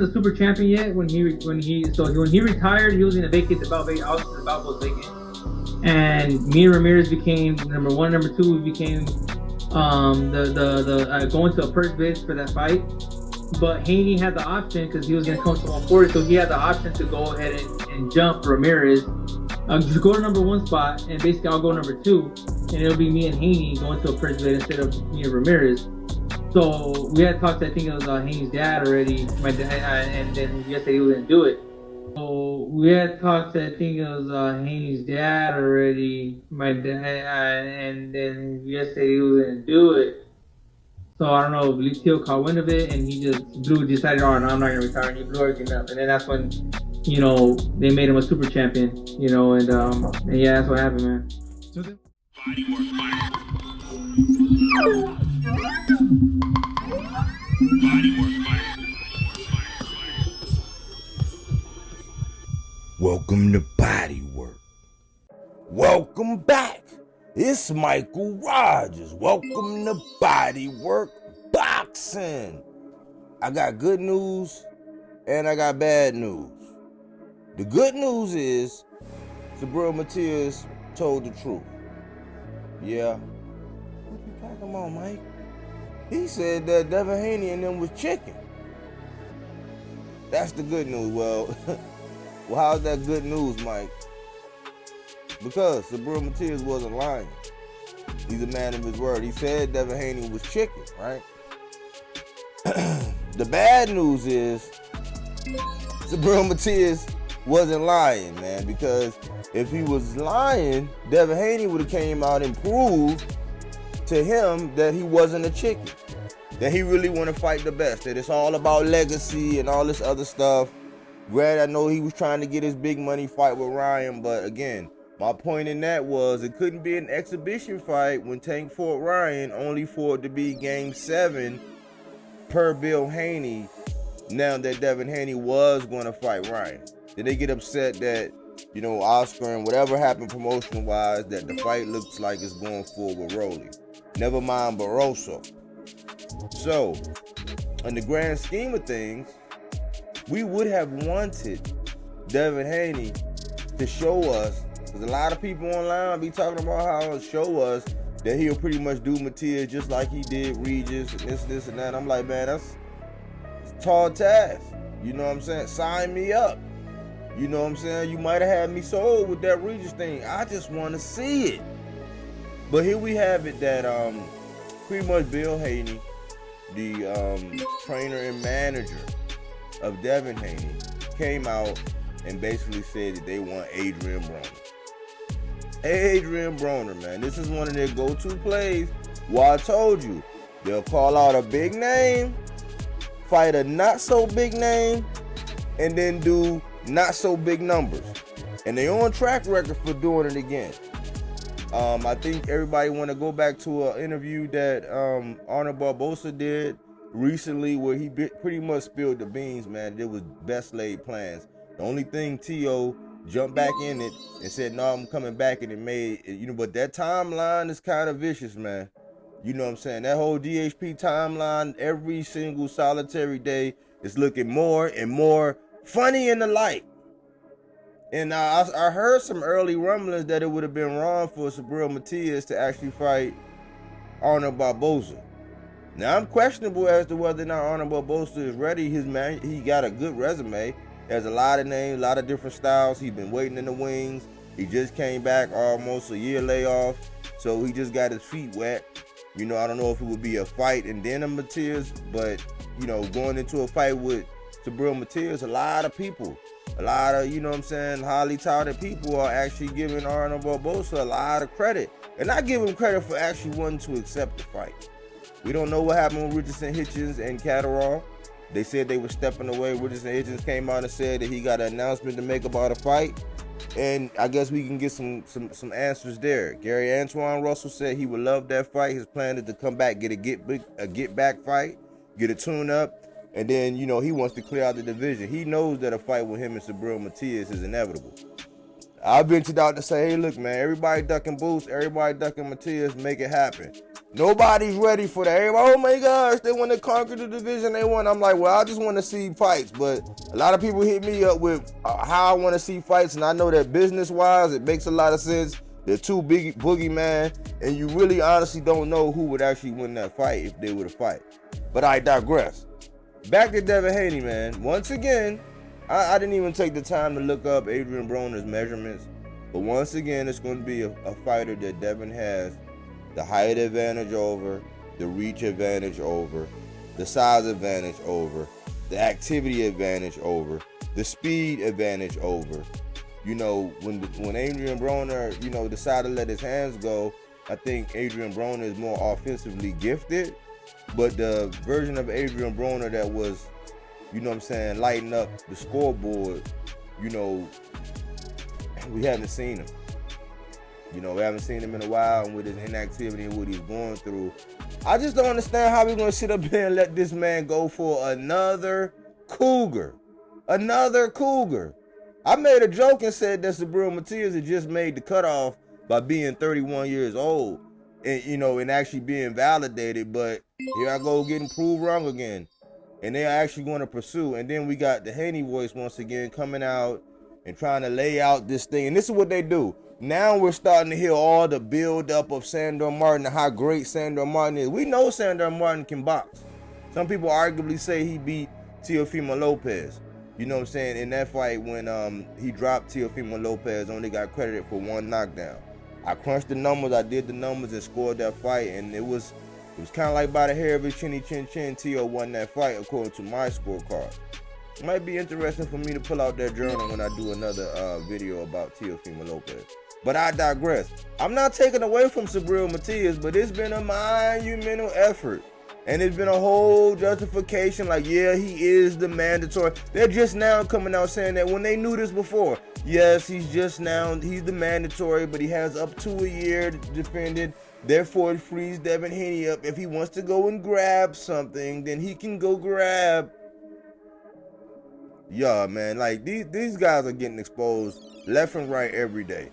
a super champion yet. When he retired, he was going to vacate the belt. Obviously, the belt was vacant. And me and Ramirez became number one, number two. We became going to a first bid for that fight. But Haney had the option because he was going to come to 140, so he had the option to go ahead and jump Ramirez. Just go to number one spot, and basically I'll go number two, and it'll be me and Haney going to a first bid instead of me and Ramirez. So we had talked. I think it was Haney's dad already. My dad, and then he said he wouldn't do it. So we had talked. I think it was Haney's dad already. My dad, and then he said he wouldn't do it. So I don't know. Tio caught wind of it, and he just decided, oh, no, I'm not gonna retire. And he blew everything up. And then that's when, they made him a super champion. And yeah, that's what happened, man. So then, Welcome to BodyWork. Welcome back. It's Michael Rogers. Welcome to BodyWork Boxing. I got good news and I got bad news. The good news is Subriel Matias told the truth. Yeah. What you talking about, Mike? He said that Devin Haney and them was chicken. That's the good news. Well, how's that good news, Mike? Because Subriel Matias wasn't lying. He's a man of his word. He said Devin Haney was chicken, right? The bad news is Subriel Matias wasn't lying, man, because if he was lying, Devin Haney would have came out and proved to him that he wasn't a chicken, that he really want to fight the best, that it's all about legacy and all this other stuff. Granted, I know he was trying to get his big money fight with Ryan, but again, my point in that was it couldn't be an exhibition fight when Tank fought Ryan, only for it to be Game 7 per Bill Haney, now that Devin Haney was going to fight Ryan. Did they get upset that, Oscar and whatever happened promotion-wise, that the fight looks like it's going forward rolling? Never mind Barroso. So, in the grand scheme of things, we would have wanted Devin Haney to show us, because a lot of people online be talking about how it'll show us that he'll pretty much do Matias just like he did Regis and this and that. I'm like, man, that's a tall task. You know what I'm saying? Sign me up. You know what I'm saying? You might have had me sold with that Regis thing. I just want to see it. But here we have it that pretty much Bill Haney, the trainer and manager of Devin Haney, came out and basically said that they want Adrien Broner. Adrien Broner, man. This is one of their go-to plays. Well, I told you, they'll call out a big name, fight a not-so-big name, and then do not-so-big numbers. And they're on track record for doing it again. I think everybody want to go back to an interview that Arnold Barbosa did recently where he pretty much spilled the beans, man. It was best laid plans. The only thing T.O. jumped back in it and said, no, I'm coming back, and it made, but that timeline is kind of vicious, man. You know what I'm saying? That whole DHP timeline, every single solitary day is looking more and more funny in the light. And I heard some early rumblings that it would have been wrong for Subriel Matias to actually fight Arnold Barbosa. Now, I'm questionable as to whether or not Arnold Barbosa is ready. He got a good resume. There's a lot of names, a lot of different styles. He's been waiting in the wings. He just came back almost a year layoff, so he just got his feet wet. I don't know if it would be a fight and then a Matias, but, going into a fight with Subriel Matias, a lot of people, highly touted people are actually giving Arnold Barbosa a lot of credit. And I give him credit for actually wanting to accept the fight. We don't know what happened with Richardson Hitchens and Catterall. They said they were stepping away. Richardson Hitchens came out and said that he got an announcement to make about a fight. And I guess we can get some answers there. Gary Antoine Russell said he would love that fight. His plan is to come back, get a get back fight, get a tune up, and then he wants to clear out the division. He knows that a fight with him and Subriel Matias is inevitable. I ventured out to say, hey, look, man, everybody ducking Boots, everybody ducking Matias, make it happen. Nobody's ready for that. Everybody, oh my gosh, they want to conquer the division they want. I'm like, well, I just want to see fights. But a lot of people hit me up with how I want to see fights, and I know that business-wise, it makes a lot of sense. They're two big boogeyman, and you really honestly don't know who would actually win that fight if they were to fight. But I digress. Back to Devin Haney, man. Once again, I didn't even take the time to look up Adrien Broner's measurements. But once again, it's going to be a fighter that Devin has the height advantage over, the reach advantage over, the size advantage over, the activity advantage over, the speed advantage over. You know, when Adrien Broner, you know, decided to let his hands go, I think Adrien Broner is more offensively gifted. But the version of Adrien Broner that was, you know what I'm saying, lighting up the scoreboard, you know, we haven't seen him. You know, we haven't seen him in a while, and with his inactivity and what he's going through. I just don't understand how we're going to sit up here and let this man go for another cougar. Another cougar. I made a joke and said that Subriel Matias had just made the cutoff by being 31 years old and, you know, and actually being validated. But here I go getting proved wrong again. And they're actually going to pursue. And then we got the Haney voice once again coming out and trying to lay out this thing. And this is what they do. Now we're starting to hear all the build-up of Sandor Martin and how great Sandor Martin is. We know Sandor Martin can box. Some people arguably say he beat Teofimo Lopez. You know what I'm saying? In that fight when he dropped Teofimo Lopez, only got credited for one knockdown. I crunched the numbers, I did the numbers and scored that fight, and it was kind of like by the hair of his chinny chin chin, Teo won that fight according to my scorecard. It might be interesting for me to pull out that journal when I do another video about Teofimo Lopez. But I digress. I'm not taking away from Subriel Matias, but it's been a monumental effort. And it's been a whole justification like, yeah, he is the mandatory. They're just now coming out saying that when they knew this before. Yes, he's the mandatory, but he has up to a year to defend it. Therefore, it frees Devin Haney up. If he wants to go and grab something, then he can go grab. Yeah, man, like these guys are getting exposed left and right every day.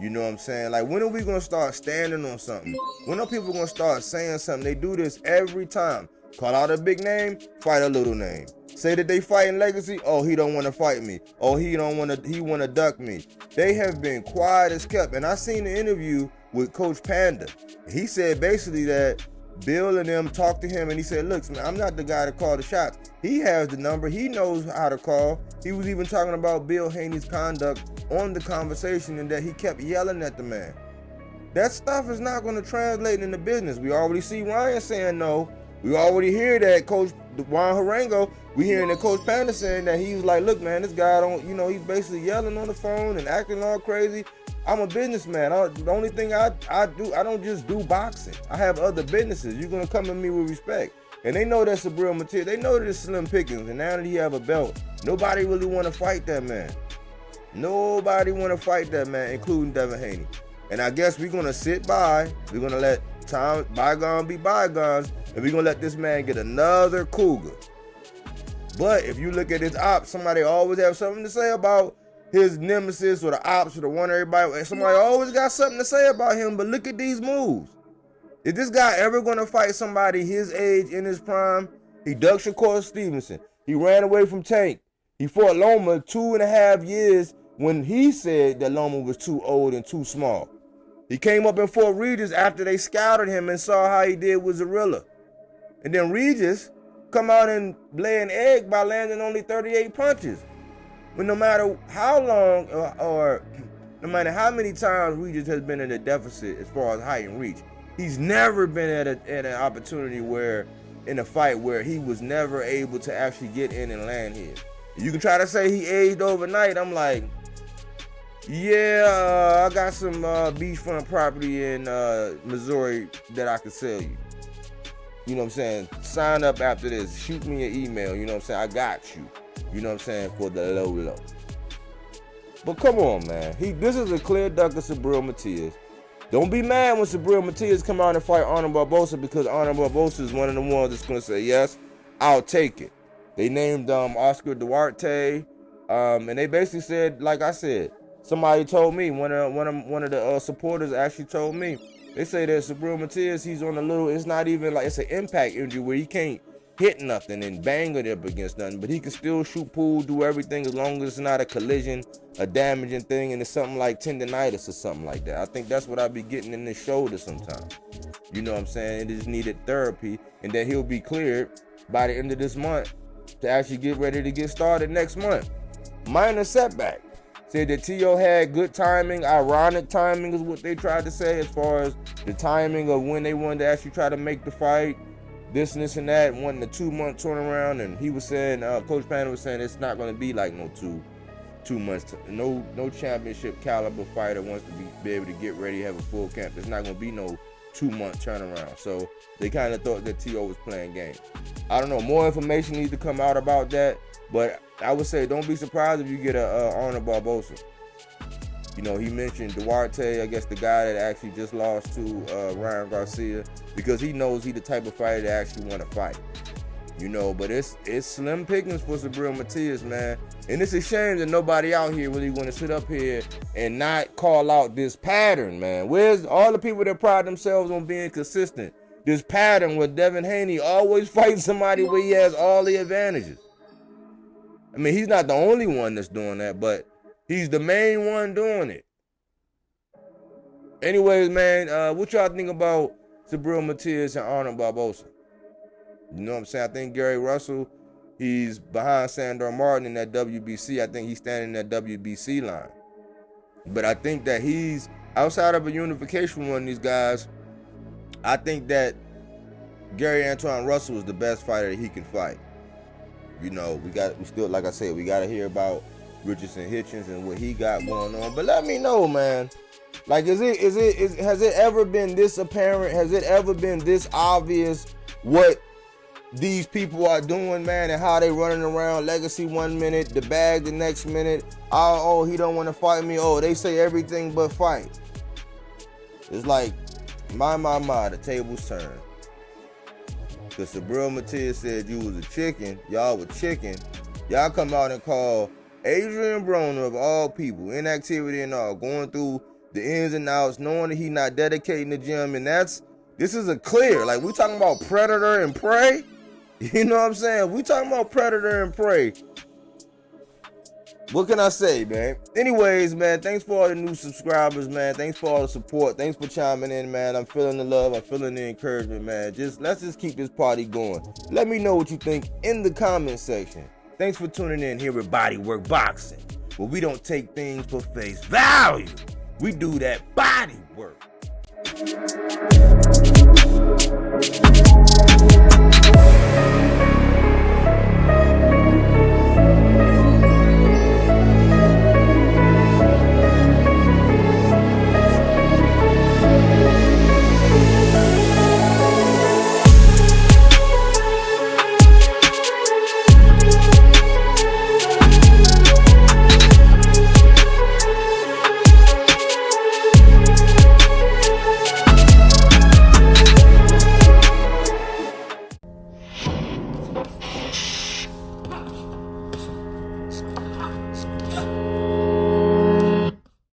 You know what I'm saying? Like, when are we going to start standing on something? When are people going to start saying something? They do this every time. Call out a big name, fight a little name. Say that they fight in legacy. Oh, he don't want to fight me. Oh, he want to duck me. They have been quiet as kept. And I seen the interview with Coach Panda. He said basically that Bill and them talked to him and he said, look, man, I'm not the guy to call the shots. He has the number. He knows how to call. He was even talking about Bill Haney's conduct on the conversation and that he kept yelling at the man. That stuff is not going to translate into business. We already see Ryan saying no. We already hear that Coach Juan Harango, we hearing that Coach Panda saying that he was like, look, man, this guy don't, you know, he's basically yelling on the phone and acting all crazy. I'm a businessman. The only thing I do, I don't just do boxing. I have other businesses. You're going to come at me with respect. And they know that's Subriel Matias. They know that it's slim pickings. And now that he have a belt, nobody really want to fight that man. Nobody want to fight that man, including Devin Haney. And I guess we're going to sit by. We're going to let time bygone be bygones. And we're going to let this man get another cougar. But if you look at his ops, somebody always have something to say about his nemesis or the ops or the one everybody. Somebody always got something to say about him. But look at these moves. Is this guy ever going to fight somebody his age in his prime? He ducked Shakur Stevenson. He ran away from Tank. He fought Loma 2.5 years when he said that Loma was too old and too small. He came up in Fort Regis after they scouted him and saw how he did with Zarilla. And then Regis come out and lay an egg by landing only 38 punches. But no matter how long or no matter how many times Regis has been in a deficit as far as height and reach, he's never been at an opportunity where, in a fight where he was never able to actually get in and land here. You can try to say he aged overnight. I'm like, yeah, I got some beachfront property in Missouri that I could sell you. You know what I'm saying? Sign up after this. Shoot me an email. You know what I'm saying? I got you. You know what I'm saying? For the low. But come on, man. This is a clear duck of Subriel Matias. Don't be mad when Subriel Matias come out and fight Arnold Barbosa, because Arnold Barbosa is one of the ones that's going to say, yes, I'll take it. They named Oscar Duarte, and they basically said, like I said, somebody told me, one of the supporters actually told me, They say that Subriel Matias, he's on a little, it's not even like, it's an impact injury where he can't hit nothing and bang it up against nothing, but he can still shoot pool, do everything as long as it's not a collision, a damaging thing, and it's something like tendonitis or something like that. I think that's what I be getting in this shoulder sometimes. You know what I'm saying? It just needed therapy, and then he'll be cleared by the end of this month to actually get ready to get started next month. Minor setback. Said that T.O. had good timing, ironic timing is what they tried to say as far as the timing of when they wanted to actually try to make the fight, this and that, wanting a 2-month turnaround, and he was saying, Coach Panda was saying it's not going to be like no two months, no championship caliber fighter wants to be able to get ready, have a full camp. It's not going to be no 2-month turnaround. So they kind of thought that T.O. was playing games. I don't know, more information needs to come out about that, but I would say don't be surprised if you get a Arnold Barbosa. You know, he mentioned Duarte, I guess the guy that actually just lost to Ryan Garcia, because he knows he's the type of fighter that actually want to fight. You know, but it's slim pickings for Subriel Matias, man. And it's a shame that nobody out here really want to sit up here and not call out this pattern, man. Where's all the people that pride themselves on being consistent? This pattern where Devin Haney always fights somebody where he has all the advantages. I mean, he's not the only one that's doing that, but he's the main one doing it. Anyways, man, what y'all think about Subriel Matias and Arnold Barbosa? You know what I'm saying? I think Gary Russell, he's behind Sandor Martin in that WBC. I think he's standing in that WBC line. But I think that he's outside of a unification one of these guys. I think that Gary Antoine Russell is the best fighter that he can fight. You know, we still, like I said, we got to hear about Richardson Hitchens and what he got going on. But let me know, man. Like, has it ever been this apparent? Has it ever been this obvious what these people are doing, man, and how they running around? Legacy 1 minute, the bag the next minute. Oh, he don't want to fight me. Oh, they say everything but fight. It's like, my, the tables turn. Because Subriel Matias said you was a chicken, y'all were chicken. Y'all come out and call Adrien Broner, of all people, inactivity and all, going through the ins and outs, knowing that he not dedicating the gym, and this is a clear. Like, we talking about predator and prey. You know what I'm saying? We talking about predator and prey. What can I say, man? Anyways, man, thanks for all the new subscribers, man. Thanks for all the support. Thanks for chiming in, man. I'm feeling the love. I'm feeling the encouragement, man. Let's just keep this party going. Let me know what you think in the comment section. Thanks for tuning in here with Bodywork Boxing, where we don't take things for face value. We do that body work.